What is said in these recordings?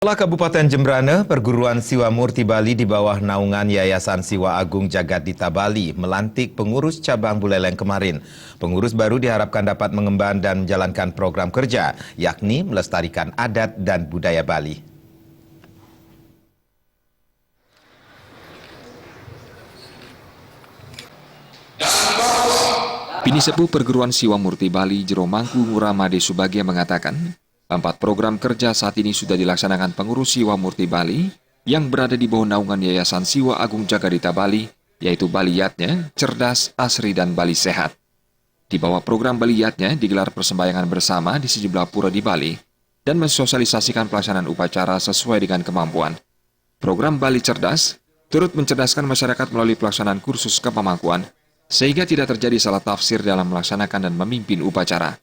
Setelah Kabupaten Jembrana, Perguruan Siwa Murti Bali di bawah naungan Yayasan Siwa Agung Jagadita Bali melantik pengurus cabang Buleleng kemarin. Pengurus baru diharapkan dapat mengemban dan menjalankan program kerja, yakni melestarikan adat dan budaya Bali. Pinisepuh Perguruan Siwa Murti Bali Jero Mangku Nguramade Subagia mengatakan, 4 program kerja saat ini sudah dilaksanakan pengurus Siwa Murti Bali yang berada di bawah naungan Yayasan Siwa Agung Jagadita Bali, yaitu Bali Yatnya, Cerdas, Asri, dan Bali Sehat. Di bawah program Bali Yatnya digelar persembahyangan bersama di sejumlah pura di Bali dan mensosialisasikan pelaksanaan upacara sesuai dengan kemampuan. Program Bali Cerdas turut mencerdaskan masyarakat melalui pelaksanaan kursus kepemangkuan, sehingga tidak terjadi salah tafsir dalam melaksanakan dan memimpin upacara.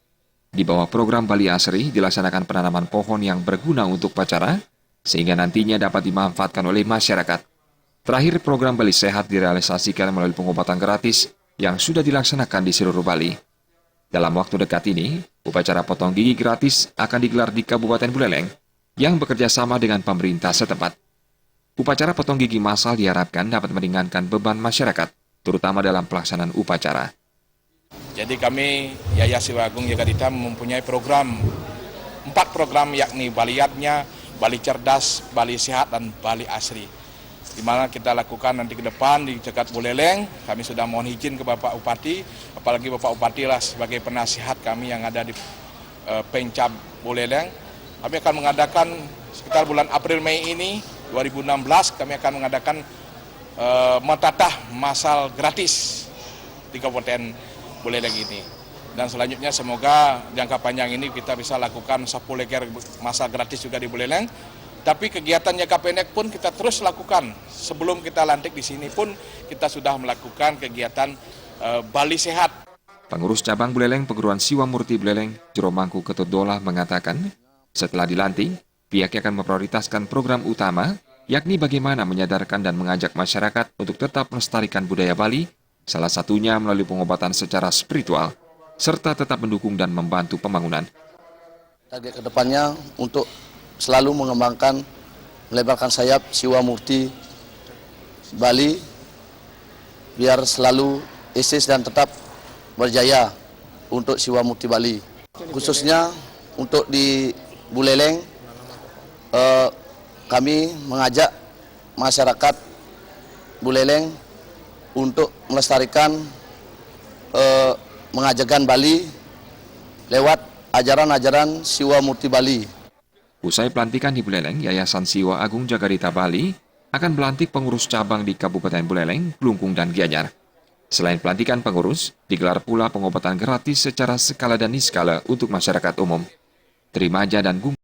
Di bawah program Bali Asri dilaksanakan penanaman pohon yang berguna untuk upacara, sehingga nantinya dapat dimanfaatkan oleh masyarakat. Terakhir, program Bali Sehat direalisasikan melalui pengobatan gratis yang sudah dilaksanakan di seluruh Bali. Dalam waktu dekat ini, upacara potong gigi gratis akan digelar di Kabupaten Buleleng yang bekerja sama dengan pemerintah setempat. Upacara potong gigi massal diharapkan dapat meringankan beban masyarakat, terutama dalam pelaksanaan upacara. Jadi kami Yayasan Siwa Agung Jagadita mempunyai program, 4 program yakni Bali Yatnya, Bali Cerdas, Bali Sehat, dan Bali Asri. Di mana kita lakukan nanti ke depan di dekat Buleleng. Kami sudah mohon izin ke Bapak Bupati, apalagi Bapak Bupati lah sebagai penasihat kami yang ada di Pencap Buleleng. Kami akan mengadakan sekitar bulan April-Mei ini 2016 kami akan mengadakan mentatah massal gratis di Kabupaten Buleleng ini. Dan selanjutnya semoga jangka panjang ini kita bisa lakukan sapu leger massal gratis juga di Buleleng. Tapi kegiatan jangka pendek pun kita terus lakukan. Sebelum kita lantik di sini pun kita sudah melakukan kegiatan Bali Sehat. Pengurus cabang Buleleng Perguruan Siwa Murti Buleleng Jero Mangku Ketut-Dolah mengatakan, setelah dilantik, pihaknya akan memprioritaskan program utama, yakni bagaimana menyadarkan dan mengajak masyarakat untuk tetap melestarikan budaya Bali, salah satunya melalui pengobatan secara spiritual, serta tetap mendukung dan membantu pembangunan. Target kedepannya untuk selalu mengembangkan, melebarkan sayap Siwa Murti Bali, biar selalu eksis dan tetap berjaya untuk Siwa Murti Bali. Khususnya untuk di Buleleng, kami mengajak masyarakat Buleleng untuk melestarikan, mengajarkan Bali lewat ajaran-ajaran Siwa Murti Bali. Usai pelantikan di Buleleng, Yayasan Siwa Agung Jagadita Bali akan melantik pengurus cabang di Kabupaten Buleleng, Klungkung, dan Gianyar. Selain pelantikan pengurus, digelar pula pengobatan gratis secara skala dan niskala untuk masyarakat umum. Trimaja dan Gung